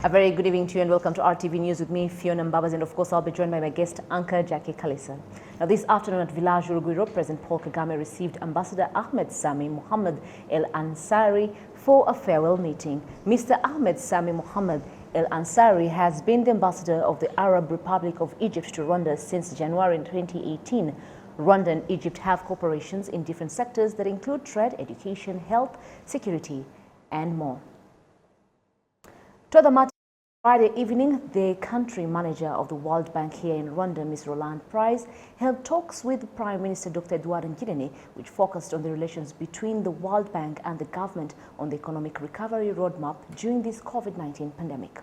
A very good evening to you and welcome to RTV News with me, Fiona Mbabas, and of course I'll be joined by my guest anchor, Jackie Kalisa. Now this afternoon at Village Urugwiro, President Paul Kagame received Ambassador Ahmed Sami Mohammed El Ansari for a farewell meeting. Mr. Ahmed Sami Mohammed El Ansari has been the ambassador of the Arab Republic of Egypt to Rwanda since January 2018. Rwanda and Egypt have cooperations in different sectors that include trade, education, health, security, and more. To the matter, Friday evening, the country manager of the World Bank here in Rwanda, Ms. Roland Price, held talks with Prime Minister Dr. Edouard Ngirente, which focused on the relations between the World Bank and the government on the economic recovery roadmap during this COVID-19 pandemic.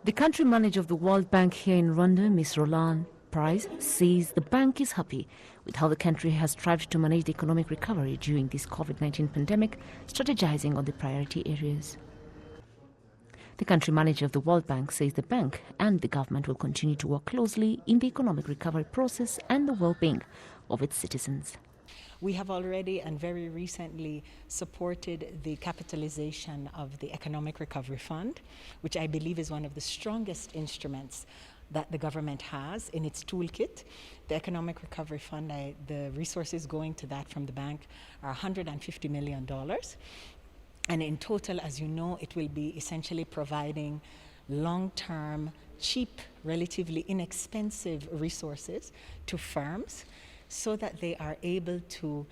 The country manager of the World Bank here in Rwanda, Ms. Roland Price, says the bank is happy with how the country has strived to manage the economic recovery during this COVID-19 pandemic, strategizing on the priority areas. The country manager of the World Bank says the bank and the government will continue to work closely in the economic recovery process and the well-being of its citizens. We have already and very recently supported the capitalization of the Economic Recovery Fund, which I believe is one of the strongest instruments that the government has in its toolkit. The Economic Recovery Fund, the resources going to that from the bank are $150 million. And in total, as you know, it will be essentially providing long-term, cheap, relatively inexpensive resources to firms so that they are able to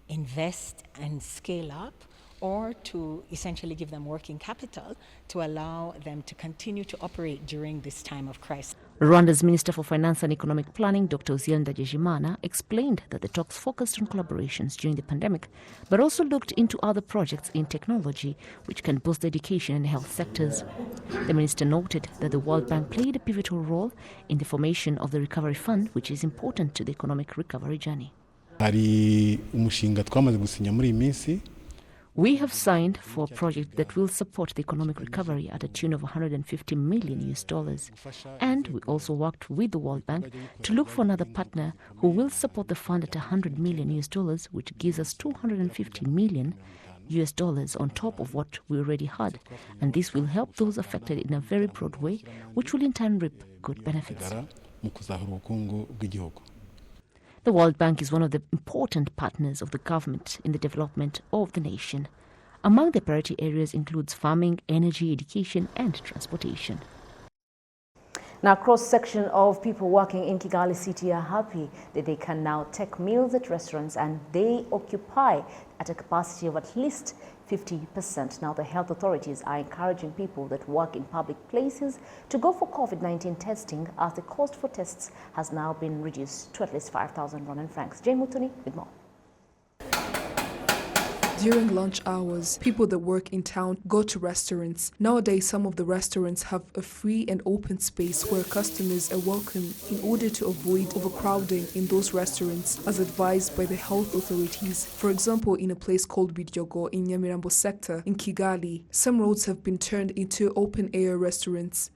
invest and scale up, or to essentially give them working capital to allow them to continue to operate during this time of crisis. Rwanda's Minister for Finance and Economic Planning, Dr. Uziel Ndagijimana, explained that the talks focused on collaborations during the pandemic, but also looked into other projects in technology which can boost the education and health sectors. The minister noted that the World Bank played a pivotal role in the formation of the Recovery Fund, which is important to the economic recovery journey. We have signed for a project that will support the economic recovery at a tune of $150 million. And we also worked with the World Bank to look for another partner who will support the fund at $100 million, which gives us $250 million on top of what we already had. And this will help those affected in a very broad way, which will in turn reap good benefits. The World Bank is one of the important partners of the government in the development of the nation. Among the priority areas includes farming, energy, education, and transportation. Now, a cross-section of people working in Kigali City are happy that they can now take meals at restaurants, and they occupy at a capacity of at least 50%. Now, the health authorities are encouraging people that work in public places to go for COVID-19 testing, as the cost for tests has now been reduced to at least 5,000 Rwandan francs. Jay Mutoni with more. During lunch hours, people that work in town go to restaurants. Nowadays, some of the restaurants have a free and open space where customers are welcome in order to avoid overcrowding in those restaurants, as advised by the health authorities. For example, in a place called Bidyogo in Nyamirambo sector in Kigali, some roads have been turned into open-air restaurants.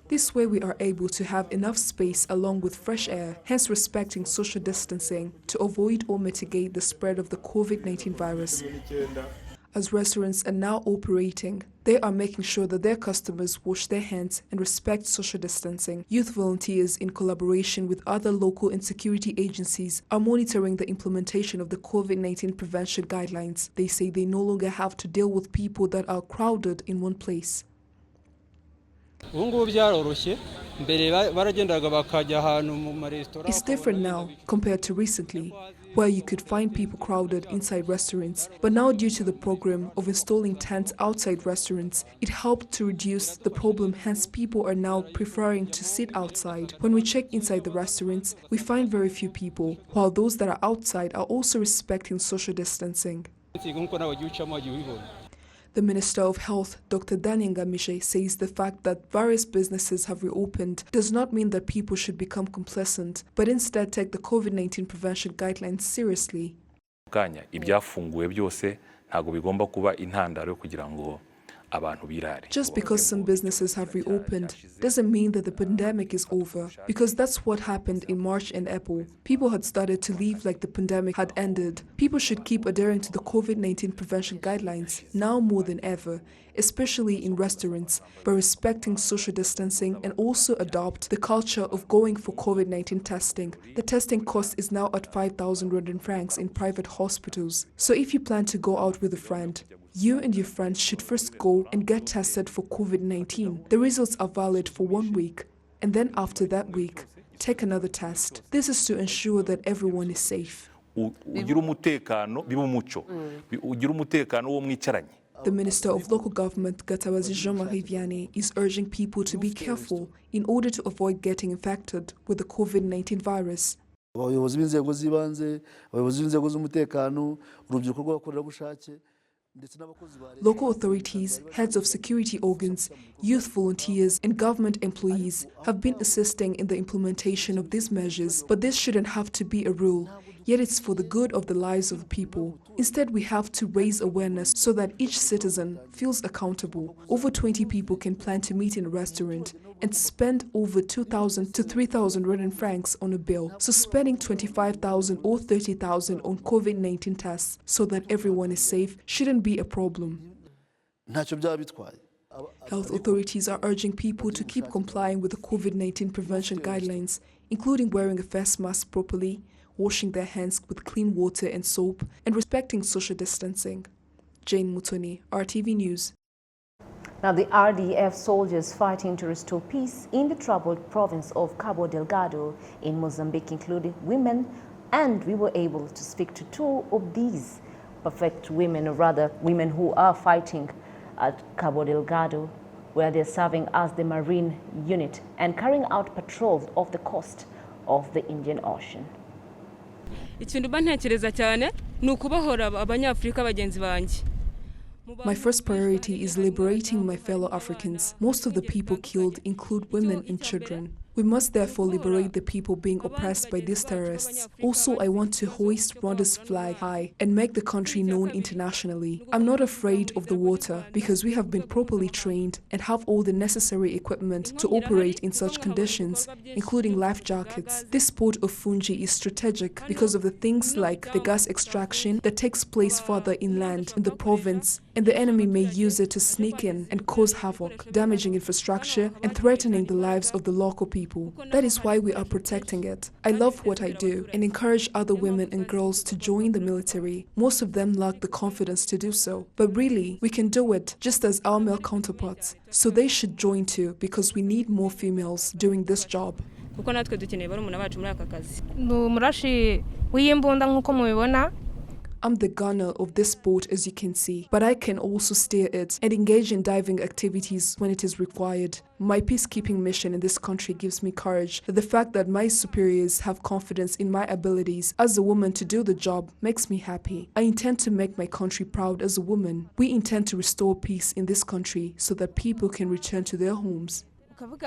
This way we are able to have enough space along with fresh air, hence respecting social distancing to avoid or mitigate the spread of the COVID-19 virus. As restaurants are now operating, they are making sure that their customers wash their hands and respect social distancing. Youth volunteers, in collaboration with other local and security agencies, are monitoring the implementation of the COVID-19 prevention guidelines. They say they no longer have to deal with people that are crowded in one place. It's different now compared to recently, where you could find people crowded inside restaurants. But now, due to the program of installing tents outside restaurants, it helped to reduce the problem, hence people are now preferring to sit outside. When we check inside the restaurants, we find very few people, while those that are outside are also respecting social distancing. The Minister of Health, Dr. Daniel Ngamije, says the fact that various businesses have reopened does not mean that people should become complacent, but instead take the COVID-19 prevention guidelines seriously. Ibyafunguwe byose ntago bigomba kuba intandaro kugira ngo Just because some businesses have reopened doesn't mean that the pandemic is over, because that's what happened in March and April. People had started to leave like the pandemic had ended. People should keep adhering to the COVID-19 prevention guidelines now more than ever, especially in restaurants, by respecting social distancing and also adopt the culture of going for COVID-19 testing. The testing cost is now at 5,000 Rwandan francs in private hospitals. So if you plan to go out with a friend, you and your friends should first go and get tested for COVID-19. The results are valid for 1 week, and then after that week, take another test. This is to ensure that everyone is safe. The Minister of Local Government, Gatabazi Jean-Marie Vianney, is urging people to be careful in order to avoid getting infected with the COVID-19 virus. Local authorities, heads of security organs, youth volunteers and government employees have been assisting in the implementation of these measures, but this shouldn't have to be a rule, yet it's for the good of the lives of people. Instead, we have to raise awareness so that each citizen feels accountable. Over 20 people can plan to meet in a restaurant and spend over 2,000 to 3,000 Rwandan francs on a bill, so spending 25,000 or 30,000 on COVID-19 tests so that everyone is safe shouldn't be a problem. Health authorities are urging people to keep complying with the COVID-19 prevention guidelines, including wearing a face mask properly, washing their hands with clean water and soap, and respecting social distancing. Jane Mutoni, RTV News. Now, the RDF soldiers fighting to restore peace in the troubled province of Cabo Delgado in Mozambique included women, and we were able to speak to two of these perfect women, or rather women who are fighting at Cabo Delgado, where they're serving as the Marine unit and carrying out patrols off the coast of the Indian Ocean. My first priority is liberating my fellow Africans. Most of the people killed include women and children. We must therefore liberate the people being oppressed by these terrorists. Also, I want to hoist Rwanda's flag high and make the country known internationally. I'm not afraid of the water because we have been properly trained and have all the necessary equipment to operate in such conditions, including life jackets. This port of Fungi is strategic because of the things like the gas extraction that takes place further inland in the province, and the enemy may use it to sneak in and cause havoc, damaging infrastructure and threatening the lives of the local people. That is why we are protecting it. I love what I do and encourage other women and girls to join the military. Most of them lack the confidence to do so. But really, we can do it just as our male counterparts. So they should join too, because we need more females doing this job. I'm the gunner of this boat, as you can see, but I can also steer it and engage in diving activities when it is required. My peacekeeping mission in this country gives me courage. The fact that my superiors have confidence in my abilities as a woman to do the job makes me happy. I intend to make my country proud as a woman. We intend to restore peace in this country so that people can return to their homes. Of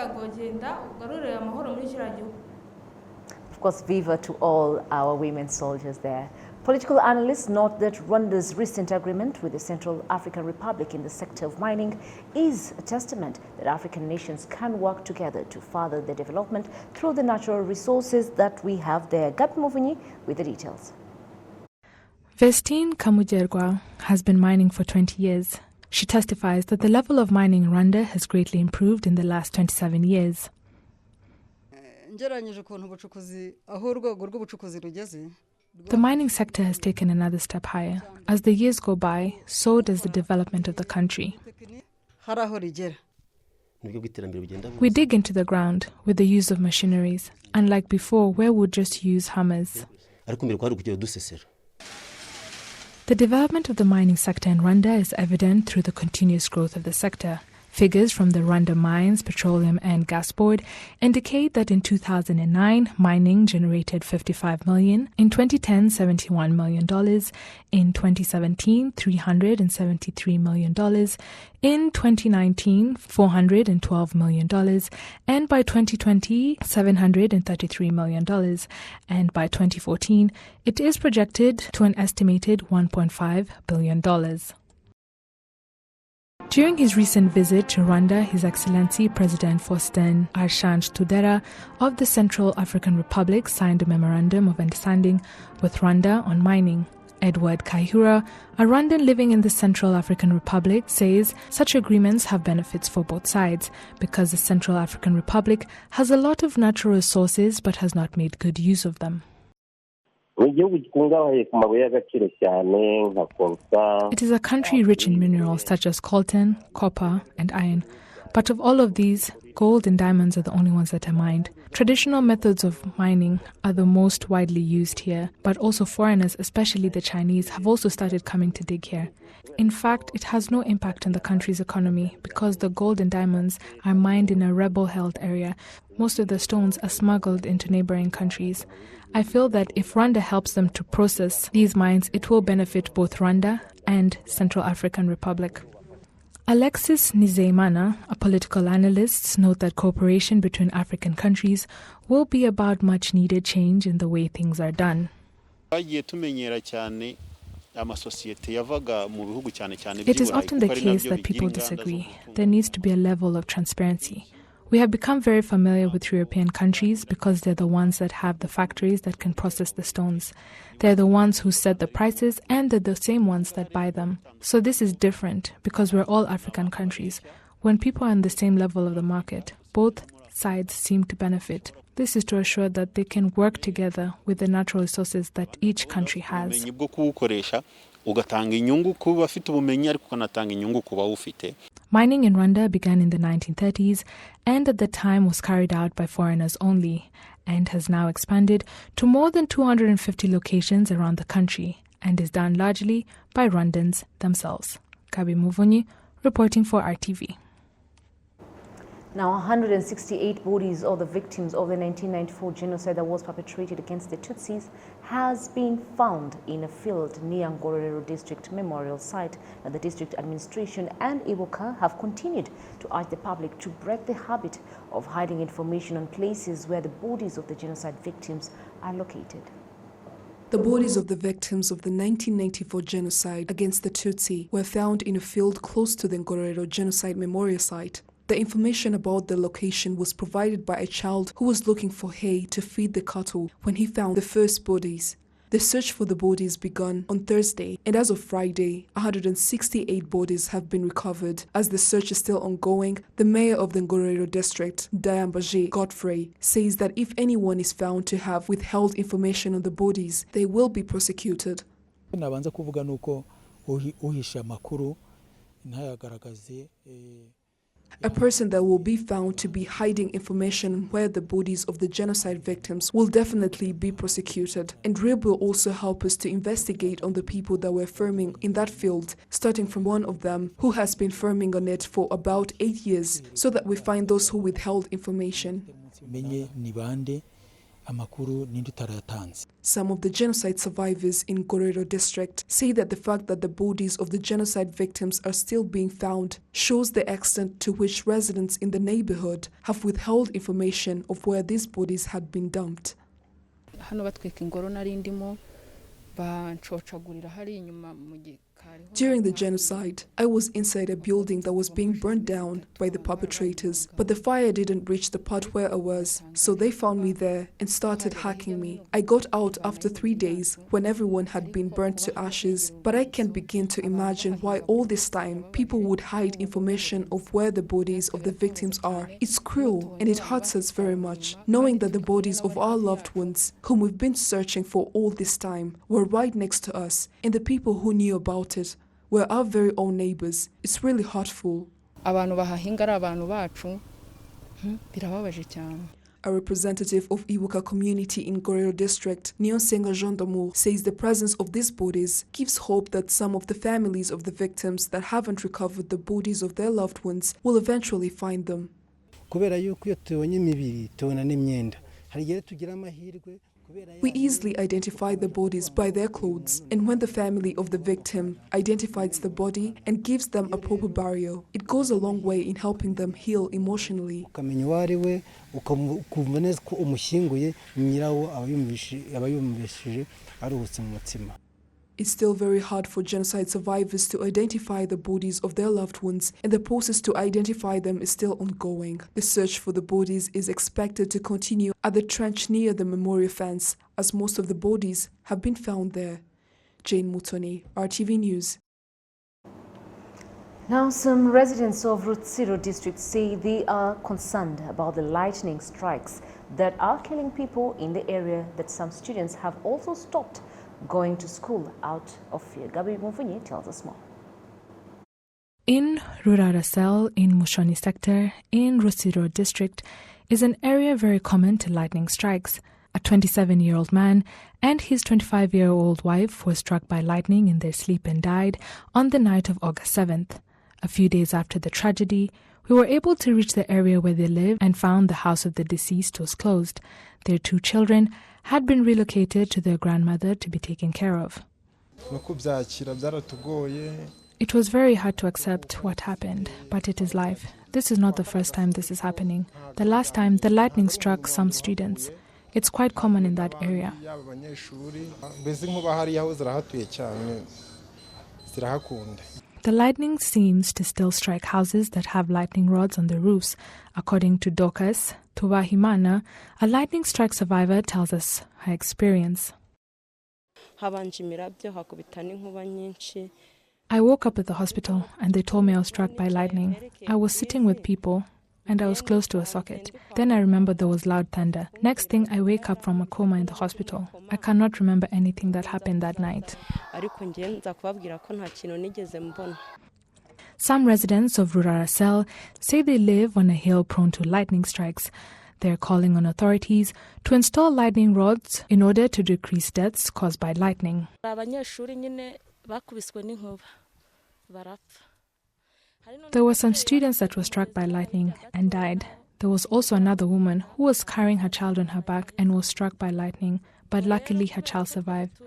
course, viva to all our women soldiers there. Political analysts note that Rwanda's recent agreement with the Central African Republic in the sector of mining is a testament that African nations can work together to further their development through the natural resources that we have there. Gabi Muvunyi with the details. Vestine Kamujerwa has been mining for 20 years. She testifies that the level of mining in Rwanda has greatly improved in the last 27 years. The mining sector has taken another step higher. As the years go by, so does the development of the country. We dig into the ground with the use of machineries, unlike before where we would just use hammers. The development of the mining sector in Rwanda is evident through the continuous growth of the sector. Figures from the Rwanda Mines, Petroleum and Gas Board indicate that in 2009, mining generated $55 million, in 2010, $71 million, in 2017, $373 million, in 2019, $412 million, and by 2020, $733 million, and by 2014, it is projected to an estimated $1.5 billion. During his recent visit to Rwanda, His Excellency President Faustin Archange Touadéra of the Central African Republic signed a memorandum of understanding with Rwanda on mining. Edward Kaihura, a Rwandan living in the Central African Republic, says such agreements have benefits for both sides because the Central African Republic has a lot of natural resources but has not made good use of them. It is a country rich in minerals such as coltan, copper, and iron. But of all of these, gold and diamonds are the only ones that are mined. Traditional methods of mining are the most widely used here, but also foreigners, especially the Chinese, have also started coming to dig here. In fact, it has no impact on the country's economy because the gold and diamonds are mined in a rebel-held area. Most of the stones are smuggled into neighboring countries. I feel that if Rwanda helps them to process these mines, it will benefit both Rwanda and Central African Republic. Alexis Nizeyimana, a political analyst, notes that cooperation between African countries will be about much-needed change in the way things are done. It is often the case that people disagree. There needs to be a level of transparency. We have become very familiar with European countries because they're the ones that have the factories that can process the stones. They're the ones who set the prices and they're the same ones that buy them. So this is different because we're all African countries. When people are on the same level of the market, both sides seem to benefit. This is to assure that they can work together with the natural resources that each country has. Mining in Rwanda began in the 1930s and at the time was carried out by foreigners only and has now expanded to more than 250 locations around the country and is done largely by Rwandans themselves. Kabi Muvunyi, reporting for RTV. Now, 168 bodies of the victims of the 1994 genocide that was perpetrated against the Tutsis has been found in a field near Ngororero District Memorial Site. And the district administration and Ibuka have continued to urge the public to break the habit of hiding information on places where the bodies of the genocide victims are located. The bodies of the victims of the 1994 genocide against the Tutsi were found in a field close to the Ngororero Genocide Memorial Site. The information about the location was provided by a child who was looking for hay to feed the cattle when he found the first bodies. The search for the bodies began on Thursday, and as of Friday, 168 bodies have been recovered. As the search is still ongoing, the mayor of the Ngororero district, Dayambaje Godfrey, says that if anyone is found to have withheld information on the bodies, they will be prosecuted. A person that will be found to be hiding information on where the bodies of the genocide victims will definitely be prosecuted. And RIB will also help us to investigate on the people that were farming in that field, starting from one of them who has been farming on it for about 8 years, so that we find those who withheld information. Some of the genocide survivors in Ngororero district say that the fact that the bodies of the genocide victims are still being found shows the extent to which residents in the neighborhood have withheld information of where these bodies had been dumped. During the genocide, I was inside a building that was being burned down by the perpetrators, but the fire didn't reach the part where I was, so they found me there and started hacking me. I got out after 3 days when everyone had been burnt to ashes, but I can't begin to imagine why all this time people would hide information of where the bodies of the victims are. It's cruel and it hurts us very much, knowing that the bodies of our loved ones, whom we've been searching for all this time, were right next to us, and the people who knew about it were our very own neighbors. It's really hurtful. A representative of Ibuka community in Ngororero district, Niyonsenga Jean d'Amour, says the presence of these bodies gives hope that some of the families of the victims that haven't recovered the bodies of their loved ones will eventually find them. We easily identify the bodies by their clothes, and when the family of the victim identifies the body and gives them a proper burial, it goes a long way in helping them heal emotionally. It's still very hard for genocide survivors to identify the bodies of their loved ones, and the process to identify them is still ongoing. The search for the bodies is expected to continue at the trench near the memorial fence, as most of the bodies have been found there. Jane Mutoni, RTV News. Now, some residents of Rutsiro district say they are concerned about the lightning strikes that are killing people in the area, that some students have also stopped going to school out of fear. Gabi Muvunyi tells us more. In Rurarasel, in Mushoni sector, in Rutsiro district, is an area very common to lightning strikes. A 27-year-old man and his 25-year-old wife were struck by lightning in their sleep and died on the night of August 7th. A few days after the tragedy, we were able to reach the area where they live and found the house of the deceased was closed. Their 2 children had been relocated to their grandmother to be taken care of. It was very hard to accept what happened, but it is life. This is not the first time this is happening. The last time, the lightning struck some students. It's quite common in that area. The lightning seems to still strike houses that have lightning rods on the roofs. According to Dokas Tubahimana, a lightning strike survivor tells us her experience. I woke up at the hospital and they told me I was struck by lightning. I was sitting with people and I was close to a socket. Then I remembered there was loud thunder. Next thing, I wake up from a coma in the hospital. I cannot remember anything that happened that night. Some residents of Rurarasel say they live on a hill prone to lightning strikes. They are calling on authorities to install lightning rods in order to decrease deaths caused by lightning. There were some students that were struck by lightning and died. There was also another woman who was carrying her child on her back and was struck by lightning, but luckily her child survived.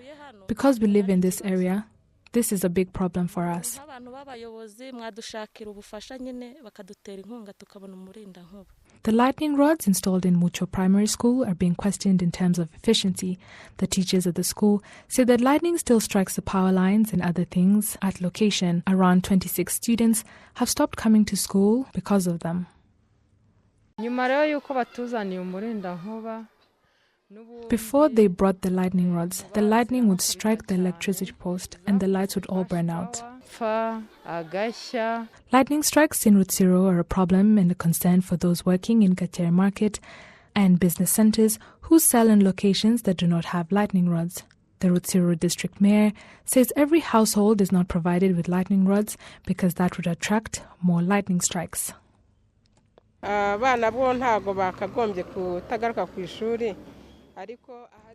Because we live in this area, this is a big problem for us. The lightning rods installed in Mucho Primary School are being questioned in terms of efficiency. The teachers at the school say that lightning still strikes the power lines and other things at location. Around 26 students have stopped coming to school because of them. Before they brought the lightning rods, the lightning would strike the electricity post and the lights would all burn out. Lightning strikes in Rutsiro are a problem and a concern for those working in Gatere Market and business centers who sell in locations that do not have lightning rods. The Rutsiro district mayor says every household is not provided with lightning rods because that would attract more lightning strikes.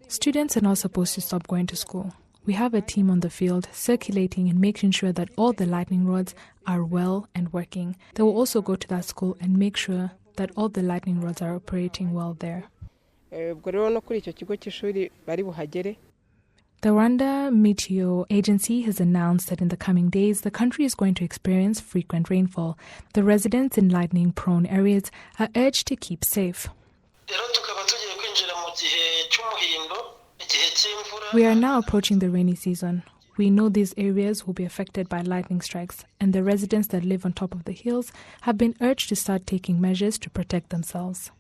Students are not supposed to stop going to school. We have a team on the field circulating and making sure that all the lightning rods are well and working. They will also go to that school and make sure that all the lightning rods are operating well there. The Rwanda Meteo Agency has announced that in the coming days, the country is going to experience frequent rainfall. The residents in lightning-prone areas are urged to keep safe. We are now approaching the rainy season. We know these areas will be affected by lightning strikes, and the residents that live on top of the hills have been urged to start taking measures to protect themselves.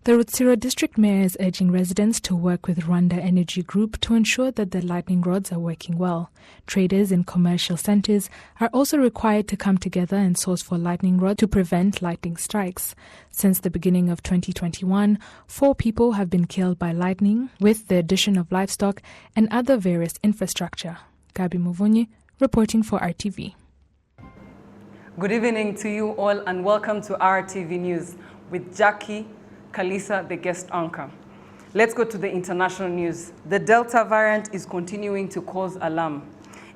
The Rutsiro district mayor is urging residents to work with Rwanda Energy Group to ensure that the lightning rods are working well. Traders in commercial centers are also required to come together and source for lightning rods to prevent lightning strikes. Since the beginning of 2021, 4 people have been killed by lightning, with the addition of livestock and other various infrastructure. Gabi Muvunyi, reporting for RTV. Good evening to you all and welcome to RTV News with Jackie Kalisa, the guest anchor. Let's go to the international news. The Delta variant is continuing to cause alarm.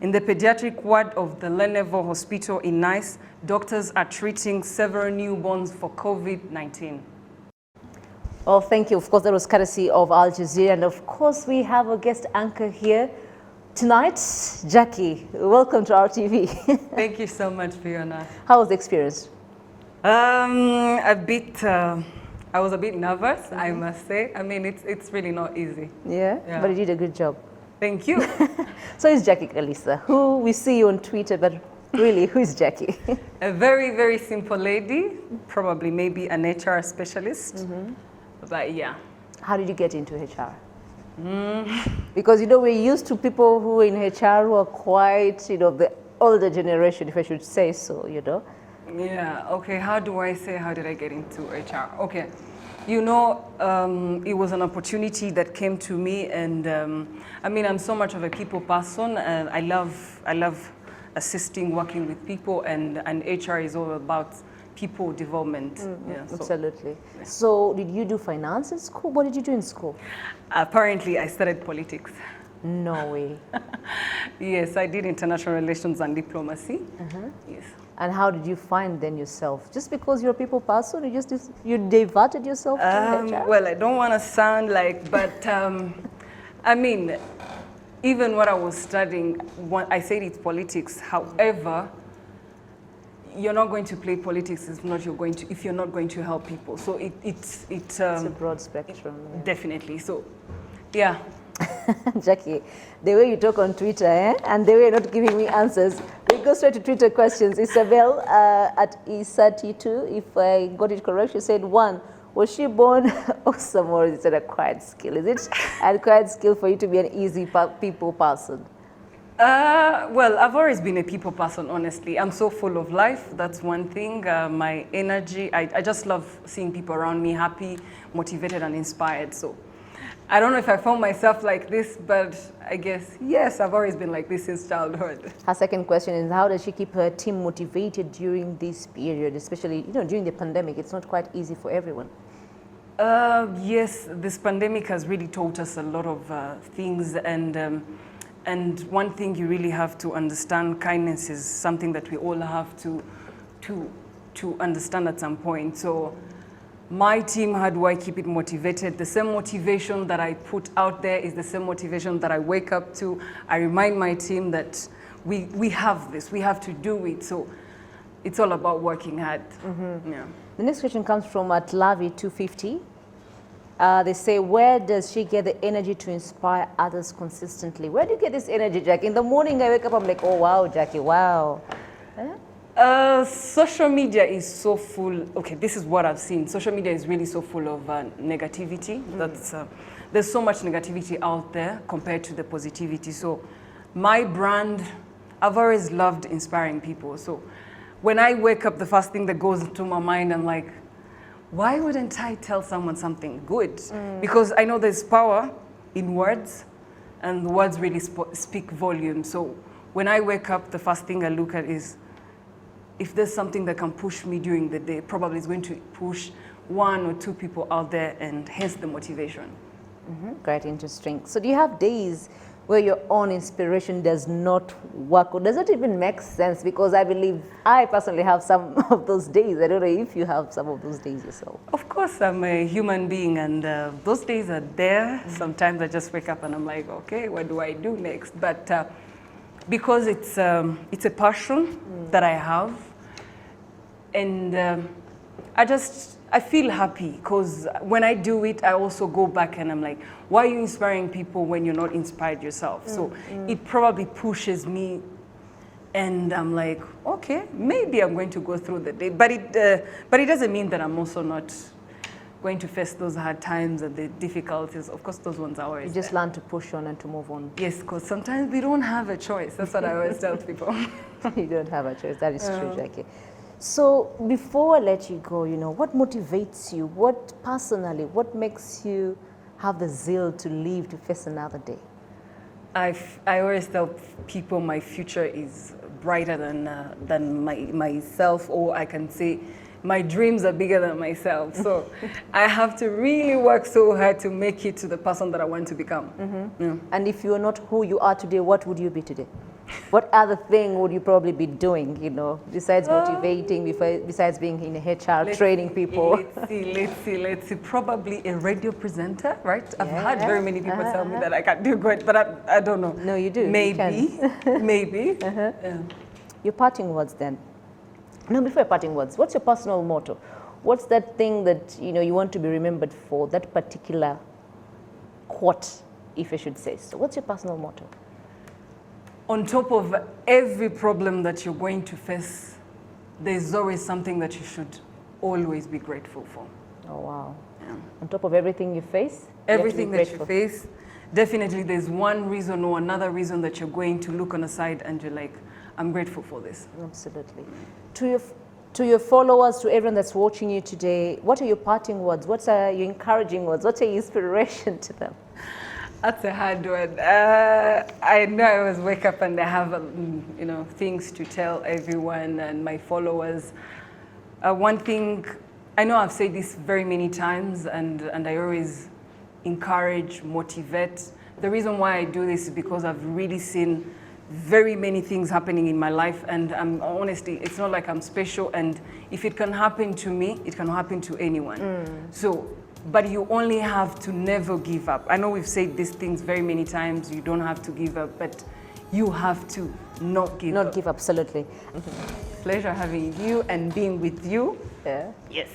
In the pediatric ward of the Lenevo Hospital in Nice, doctors are treating several newborns for COVID-19. Well, thank you. Of course, that was courtesy of Al Jazeera. And of course, we have a guest anchor here tonight, Jackie. Welcome to RTV. Thank you so much, Fiona. How was the experience? I was a bit nervous, I must say. I mean, it's really not easy. Yeah, but you did a good job. Thank you. So is Jackie Kalisa, who we see you on Twitter, but really, who is Jackie? A very, very simple lady, probably maybe an HR specialist, but yeah. How did you get into HR? Because, you know, we're used to people who are in HR who are quite, you know, the older generation, if I should say so, you know. Yeah, okay, how do I say, how did I get into HR? Okay, you know, it was an opportunity that came to me, and I mean, I'm so much of a people person, and I love assisting, working with people, and HR is all about people development. Yeah, so. Absolutely. Yeah. So did you do finance in school? What did you do in school? Apparently, I studied politics. No way. Yes, I did international relations and diplomacy. Yes. And how did you find then yourself? Just because you're a people person, you diverted yourself to HR? Well, I don't want to sound like, but I mean, even what I was studying, I said it's politics. However, you're not going to play politics if you're not going to help people. So it's a broad spectrum. Yeah. Definitely. So, yeah. Jackie, the way you talk on Twitter, and the way you're not giving me answers, we go straight to Twitter questions. Isabel at E32, if I got it correct, she said, 1, was she born awesome, or is it an acquired skill? Is it an acquired skill for you to be an easy people person? Well, I've always been a people person, honestly. I'm so full of life. That's one thing. My energy, I just love seeing people around me happy, motivated, and inspired. So I don't know if I found myself like this, but I guess, yes, I've always been like this since childhood. Her second question is, how does she keep her team motivated during this period, especially, you know, during the pandemic? It's not quite easy for everyone. Yes, this pandemic has really taught us a lot of things, and one thing you really have to understand, kindness is something that we all have to understand at some point. So my team, how do I keep it motivated? The same motivation that I put out there is the same motivation that I wake up to. I remind my team that we have this, we have to do it. So it's all about working hard. Yeah. The next question comes from Atlavi250. They say, where does she get the energy to inspire others consistently? Where do you get this energy, Jackie? In the morning I wake up, I'm like, oh wow, Jackie, wow. Social media is so full. Okay, this is what I've seen. Social media is really so full of negativity. There's so much negativity out there compared to the positivity. So my brand, I've always loved inspiring people. So when I wake up, the first thing that goes into my mind, I'm like, why wouldn't I tell someone something good? Because I know there's power in words, and words really speak volume. So when I wake up, the first thing I look at is, if there's something that can push me during the day, probably it's going to push 1 or 2 people out there, and hence the motivation. Quite interesting. So do you have days where your own inspiration does not work, or does it even make sense? Because I believe I personally have some of those days. I don't know if you have some of those days yourself. Of course, I'm a human being, and those days are there. Sometimes I just wake up and I'm like, okay, what do I do next? But because it's a passion that I have, and I feel happy, because when I do it, I also go back and I'm like, why are you inspiring people when you're not inspired yourself? So it probably pushes me, and I'm like, okay, maybe I'm going to go through the day. But it doesn't mean that I'm also not going to face those hard times and the difficulties. Of course, those ones are always You just learn to push on and to move on. Yes, because sometimes we don't have a choice. That's what I always tell people. You don't have a choice. That is true, Jackie. So before I let you go, you know, what motivates you? What personally, what makes you have the zeal to live to face another day? I always tell people my future is brighter than myself, or I can say my dreams are bigger than myself. So I have to really work so hard to make it to the person that I want to become. Yeah. And if you are not who you are today, what would you be today? What other thing would you probably be doing, you know, besides motivating, besides being in HR, training people? Let's see. Probably a radio presenter, right? I've had very many people tell me that I can't do good, but I don't know. No, you do. Maybe, maybe. Yeah. Your parting words then. No, before your parting words, what's your personal motto? What's that thing that, you know, you want to be remembered for, that particular quote, if I should say so? What's your personal motto? on top of every problem that you're going to face, there's always something that you should always be grateful for. Oh, wow. Yeah. On top of everything you face? Everything that you face, definitely there's one reason or another reason that you're going to look on the side and you're like, I'm grateful for this. Absolutely. To your followers, to everyone that's watching you today, what are your parting words? What are your encouraging words? What's your inspiration to them? That's a hard one. I know I always wake up and I have, you know, things to tell everyone and my followers. One thing, I know I've said this very many times and I always encourage, motivate. The reason why I do this is because I've really seen very many things happening in my life, and honestly, it's not like I'm special, and if it can happen to me, it can happen to anyone. So, but you only have to never give up. I know we've said these things very many times, you don't have to give up, but you have to not give up. Not give up, absolutely. Pleasure having you and being with you. Yeah. Yes.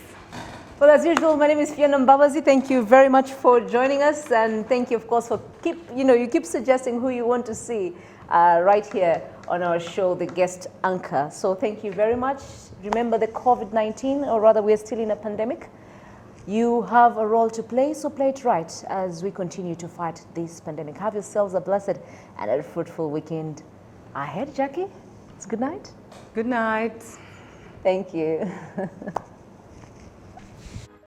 Well, as usual, my name is Fiona Mbabazi. Thank you very much for joining us, and thank you, of course, for you keep suggesting who you want to see right here on our show, The Guest Anchor. So thank you very much. Remember the COVID-19, or rather, we're still in a pandemic. You have a role to play, so play it right as we continue to fight this pandemic. Have yourselves a blessed and a fruitful weekend ahead, Jackie. It's good night. Good night. Thank you.